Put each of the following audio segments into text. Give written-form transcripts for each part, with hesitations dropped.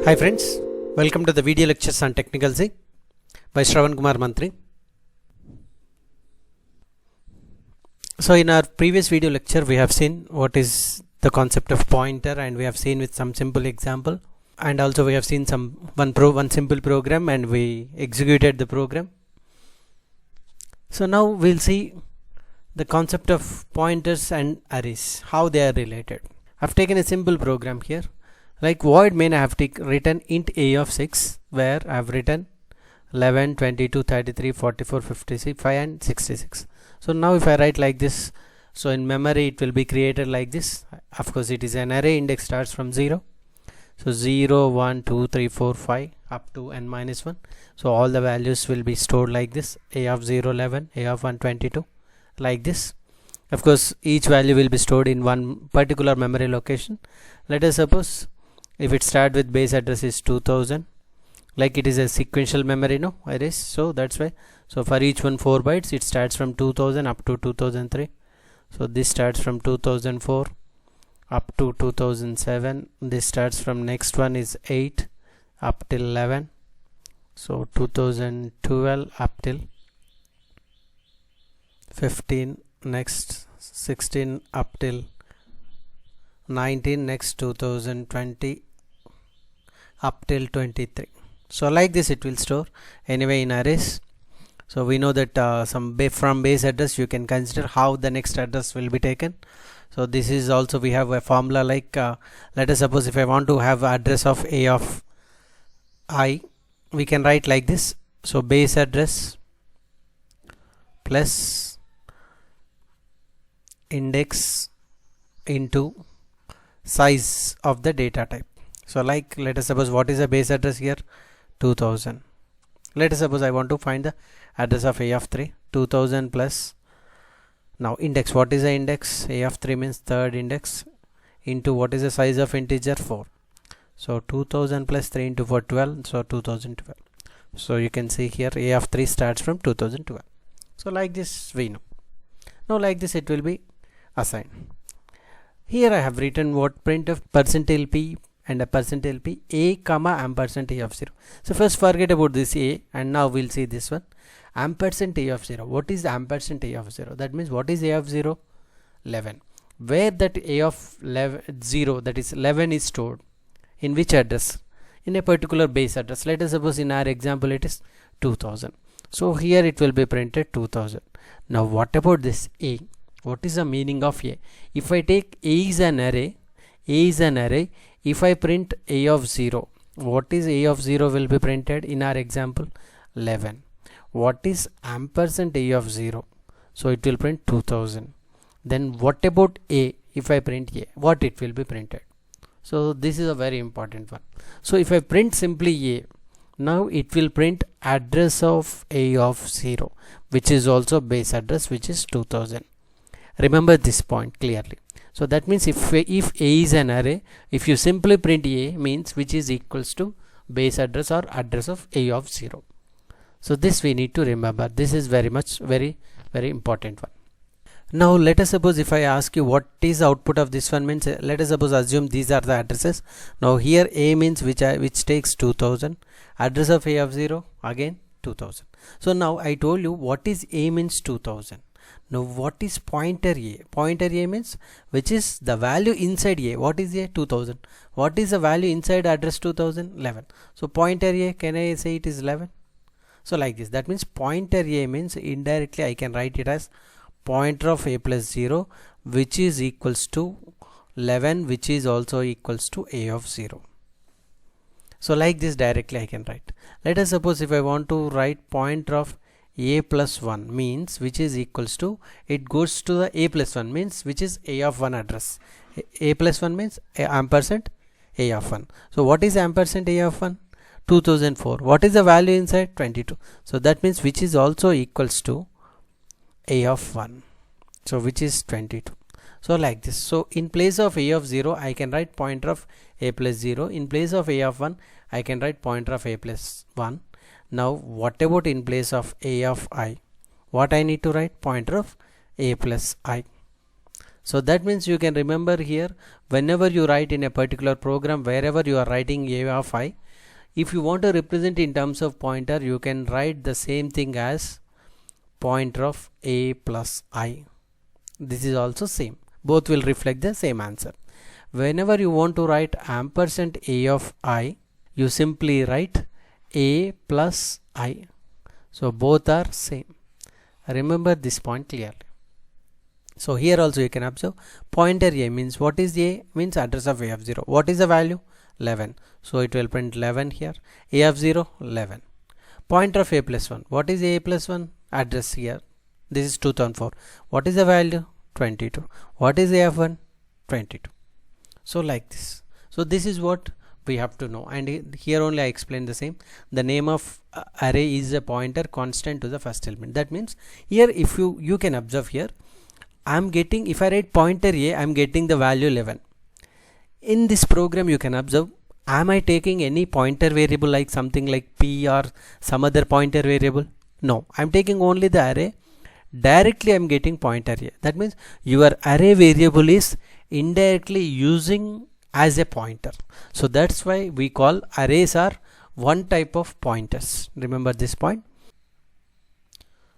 Hi friends, welcome to the video lectures on Technical Z by Shravan Kumar Mantri. So in our previous video lecture we have seen what is the concept of pointer, and we have seen with some simple example, and also we have seen one simple program and we executed the program. So now we'll see the concept of pointers and arrays, how they are related. I've taken a simple program here. Like void main, I have written int a of 6, where I have written 11, 22, 33, 44, 55 and 66. So now if I write like this, so in memory it will be created like this. Of course it is an array, index starts from 0. So 0, 1, 2, 3, 4, 5 up to n minus 1. So all the values will be stored like this: a of 0, 11, a of 1, 22, like this. Of course each value will be stored in one particular memory location. Let us suppose if it start with base address is 2000, like it is a sequential memory, no arrays, so that's why. So for each one 4 bytes, it starts from 2000 up to 2003. So this starts from 2004 up to 2007. This starts from next one is 8 up till 11. So 2012 up till 15, next 16 up till 19, next 2020 up till 23. So like this it will store anyway in arrays. So we know that from base address you can consider how the next address will be taken. So this is also, we have a formula like let us suppose if I want to have address of a of I, we can write like this. So base address plus index into size of the data type. So like let us suppose what is the base address here, 2000. Let us suppose I want to find the address of a of 3, 2000 plus, now index, what is the index, a of 3 means third index, into what is the size of integer, 4. So 2000 plus 3 into 4, 12, so 2012. So you can see here a of 3 starts from 2012. So like this we know. Now like this it will be assigned. Here I have written what printf %p and a %p a comma ampersand a of 0. So first forget about this a, and now we'll see this one, ampersand a of 0. What is ampersand a of 0? That means what is a of 0? 11. Where that a of 0, that is 11, is stored, in which address? In a particular base address. Let us suppose in our example it is 2000. So here it will be printed 2000. Now what about this a? What is the meaning of a? If I take a is an array, if I print a of 0, what is a of 0 will be printed in our example? 11. What is ampersand a of 0? So it will print 2000. Then what about a? If I print a, what it will be printed? So this is a very important one. So if I print simply a, now it will print address of a of 0, which is also base address, which is 2000. Remember this point clearly. So that means if a is an array, if you simply print a, means which is equals to base address or address of a of 0. So this we need to remember. This is very important one. Now let us suppose if I ask you what is the output of this one, means let us suppose assume these are the addresses. Now here a means which takes 2000, address of a of 0 again 2000. So now I told you what is a means 2000. Now what is pointer a? Pointer a means which is the value inside a. What is a? 2000. What is the value inside address 2000? 11. So pointer a, can I say it is 11? So like this, that means pointer a means indirectly I can write it as pointer of a plus 0, which is equals to 11, which is also equals to a of 0. So like this directly I can write. Let us suppose if I want to write pointer of a plus 1, means which is equals to, it goes to the a plus 1, means which is a of 1 address. A plus 1 means ampersand a of 1. So what is ampersand a of 1? 2004. What is the value inside? 22. So that means which is also equals to a of 1. So which is 22. So like this. So in place of a of 0 I can write pointer of a plus 0. In place of a of 1 I can write pointer of a plus 1. Now what about in place of a of I? What I need to write? Pointer of a plus I. So that means you can remember here, whenever you write in a particular program, wherever you are writing a of I, if you want to represent in terms of pointer, you can write the same thing as pointer of a plus I. This is also same, both will reflect the same answer. Whenever you want to write ampersand a of I, you simply write a plus I. So both are same. Remember this point clearly. So here also you can observe pointer a means, what is a? Means address of a of 0. What is the value? 11. So it will print 11 here. A of 0, 11. Pointer of a plus 1. What is a plus 1? Address here. This is 2004. What is the value? 22. What is a of 1? 22. So like this. So this is what we have to know, and here only I explained the same. The name of array is a pointer constant to the first element. That means here if you can observe here, I'm getting, if I write pointer a, I'm getting the value 11. In this program you can observe, am I taking any pointer variable like something like p or some other pointer variable? No, I'm taking only the array. Directly I'm getting pointer a. That means your array variable is indirectly using as a pointer. So that's why we call arrays are one type of pointers. Remember this point.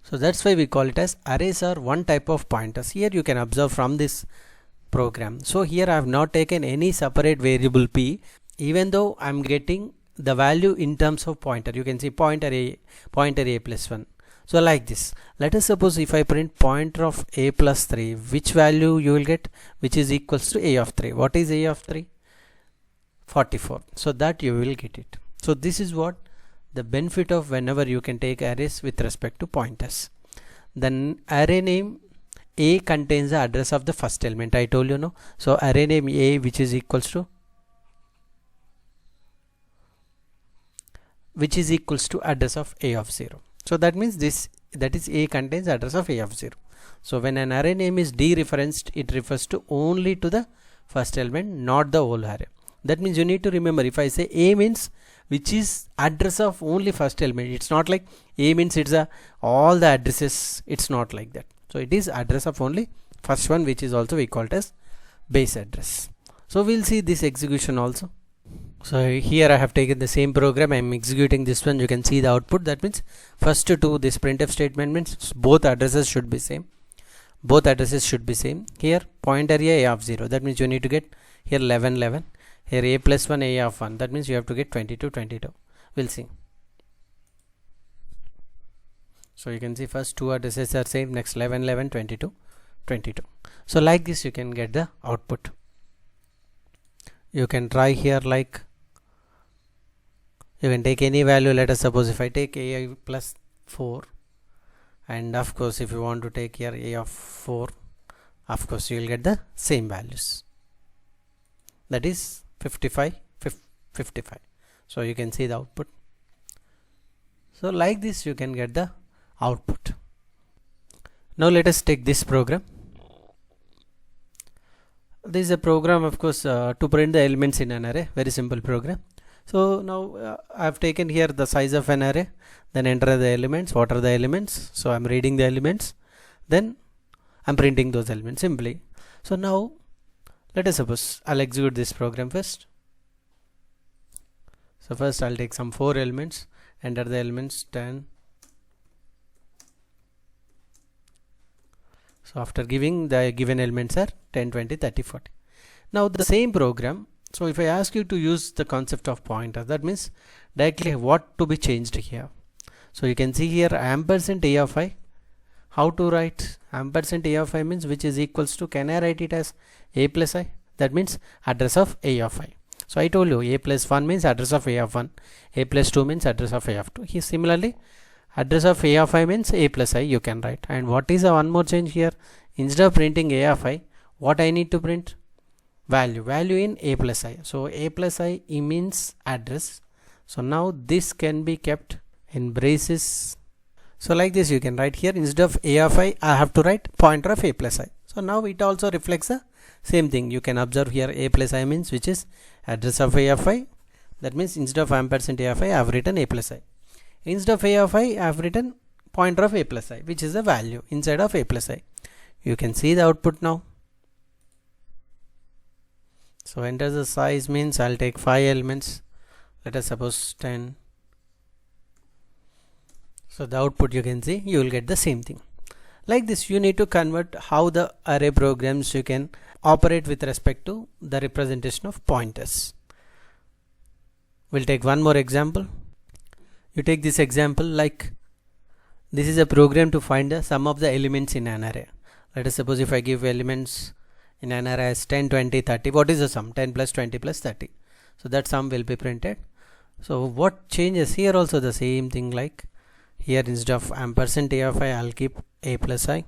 So that's why we call it as arrays are one type of pointers. Here you can observe from this program. So here I have not taken any separate variable p, even though I'm getting the value in terms of pointer. You can see pointer a plus 1. So like this, let us suppose if I print pointer of a plus 3, which value you will get, which is equals to a of 3. What is a of 3? 44. So that you will get it. So this is what the benefit of whenever you can take arrays with respect to pointers. Then array name a contains the address of the first element. I told you, no. So array name a, which is equals to address of a of 0. So that means that is a contains address of a of 0. So when an array name is dereferenced, it refers to only to the first element, not the whole array. That means you need to remember, if I say a means which is address of only first element, it's not like a means it's all the addresses. It's not like that. So it is address of only first one, which is also we call it as base address. So we'll see this execution also. So here I have taken the same program, I am executing this one. You can see the output. That means first to this printf statement means both addresses should be same. Both addresses should be same. Here pointer a of 0. That means you need to get here 11 11. Here a plus 1 a of 1. That means you have to get 22 22. We'll see. So you can see first two addresses are same, next 11 11 22 22. So like this you can get the output. You can try here, like you can take any value. Let us suppose if I take a plus 4, and of course if you want to take here a of 4, of course you will get the same values, that is 55 55. So you can see the output. So like this you can get the output. Now let us take this program. This is a program, of course, to print the elements in an array. Very simple program. So now I have taken here the size of an array, then enter the elements. What are the elements? So I'm reading the elements, then I'm printing those elements simply. So now let us suppose I'll execute this program first. So first I'll take some 4 elements, enter the elements 10. So after giving the given elements are 10 20 30 40. Now the same program, so if I ask you to use the concept of pointer, that means directly what to be changed here. So you can see here ampersand a of I. How to write ampersand a of I means which is equals to, can I write it as a plus I? That means address of a of I. So I told you a plus 1 means address of a of 1, a plus 2 means address of a of 2. Here similarly address of a of I means a plus I you can write. And what is the one more change here? Instead of printing a of I, what I need to print? Value in a plus I. So a plus I means address. So now this can be kept in braces. So like this you can write here, instead of a of I have to write pointer of a plus I. So now it also reflects the same thing. You can observe here a plus I means which is address of a of I. That means instead of ampersand a of I have written a plus I. Instead of a of I have written pointer of a plus I, which is the value inside of a plus I. You can see the output now. So enter the size means I'll take 5 elements, let us suppose 10. So the output you can see, you will get the same thing. Like this, you need to convert how the array programs you can operate with respect to the representation of pointers. We'll take one more example. You take this example, like this is a program to find the sum of the elements in an array. Let us suppose if I give elements in an array as 10, 20, 30. What is the sum? 10 plus 20 plus 30. So that sum will be printed. So what changes here? Also the same thing, like here instead of ampersand a of I, I'll keep a plus I,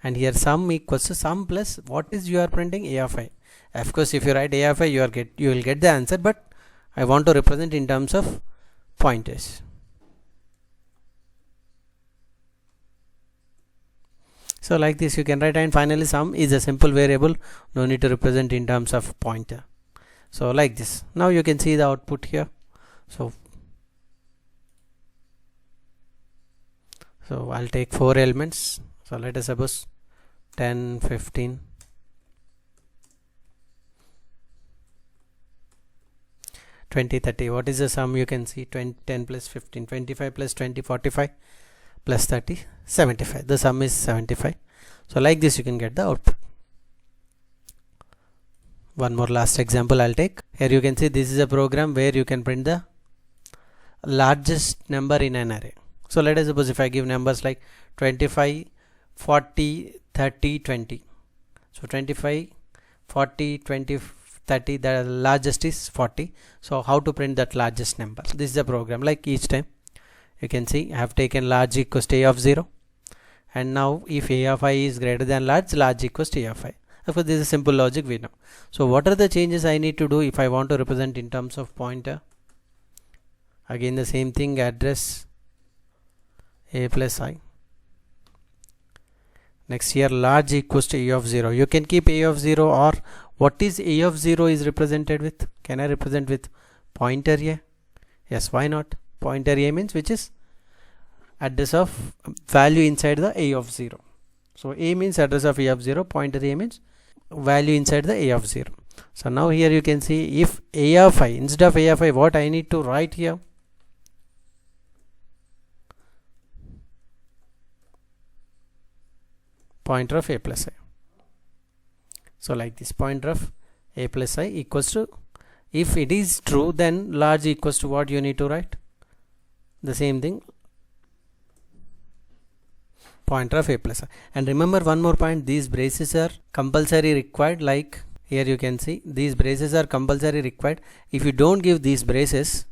and here sum equals to sum plus what is you are printing, a of I. Of course if you write a of I, you will get the answer, but I want to represent in terms of pointers. So like this you can write, and finally sum is a simple variable, no need to represent in terms of pointer. So like this, now you can see the output here. So I'll take 4 elements. So let us suppose 10, 15, 20, 30. What is the sum? You can see 10 plus 15, 25 plus 20, 45 plus 30, 75. The sum is 75. So like this you can get the output. One more last example I'll take. Here you can see this is a program where you can print the largest number in an array. So let us suppose if I give numbers like 25, 40, 30, 20. So 25, 40, 20, 30, the largest is 40. So how to print that largest number? This is a program. Like each time you can see I have taken large equals to a of 0, and now if a of I is greater than large equals to a of I. Of course this is a simple logic we know. So what are the changes I need to do if I want to represent in terms of pointer? Again the same thing, address a plus I. Next here large equals to a of 0. You can keep a of 0, or what is a of 0 is represented with? Can I represent with pointer a? Yes, why not? Pointer a means which is address of value inside the a of 0. So a means address of a of 0, pointer a means value inside the a of 0. So now here you can see if a of I, instead of a of I, what I need to write here? Pointer of a plus I. So like this, pointer of a plus I equals to, if it is true, then large equals to what you need to write? The same thing, pointer of a plus I. And remember one more point, these braces are compulsory required. Like here you can see these braces are compulsory required. If you don't give these braces,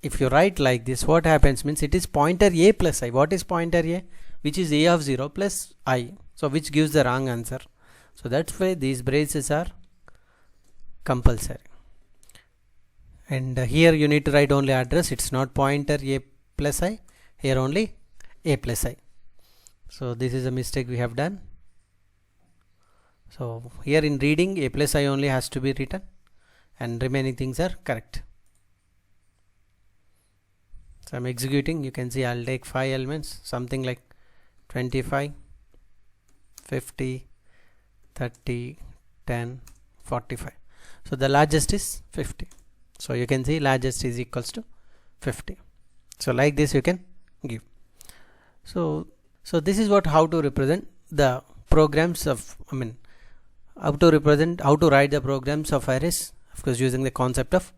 if you write like this, what happens means it is pointer a plus I. What is pointer a? Which is a of 0 plus I. So which gives the wrong answer. So that's why these braces are compulsory. And here you need to write only address. It's not pointer a plus I. Here only a plus I. So this is a mistake we have done. So here in reading a plus I only has to be written, and remaining things are correct. So I'm executing. You can see I'll take 5 elements, something like 25, 50, 30, 10, 45. So the largest is 50. So you can see largest is equals to 50. So like this you can give. So this is how to represent the programs of, how to write the programs of arrays, of course using the concept of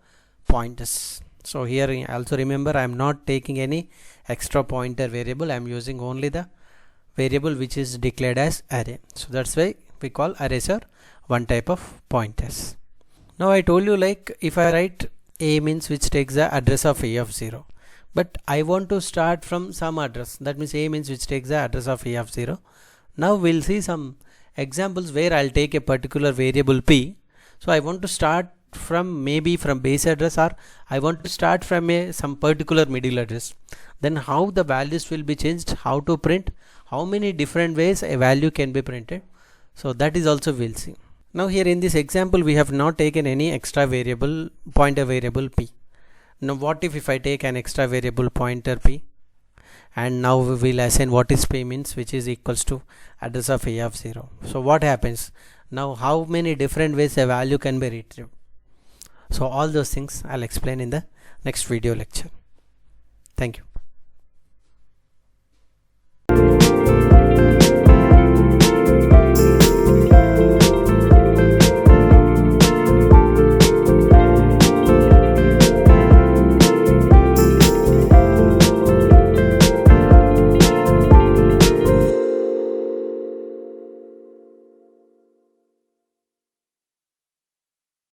pointers. So here also remember I am not taking any extra pointer variable. I am using only the variable which is declared as array. So that's why we call arrays are one type of pointers. Now I told you, like if I write a means which takes the address of a of 0, but I want to start from some address, that means a means which takes the address of a of 0. Now we'll see some examples where I'll take a particular variable p. So I want to start from maybe from base address, or I want to start from some particular middle address. Then how the values will be changed, how to print, how many different ways a value can be printed. So that is also we'll see. Now here in this example we have not taken any extra variable, pointer variable p. Now what if I take an extra variable pointer p, and now we will assign what is pay means, which is equals to address of a of 0. So what happens now, how many different ways a value can be retrieved? So all those things I'll explain in the next video lecture. Thank you.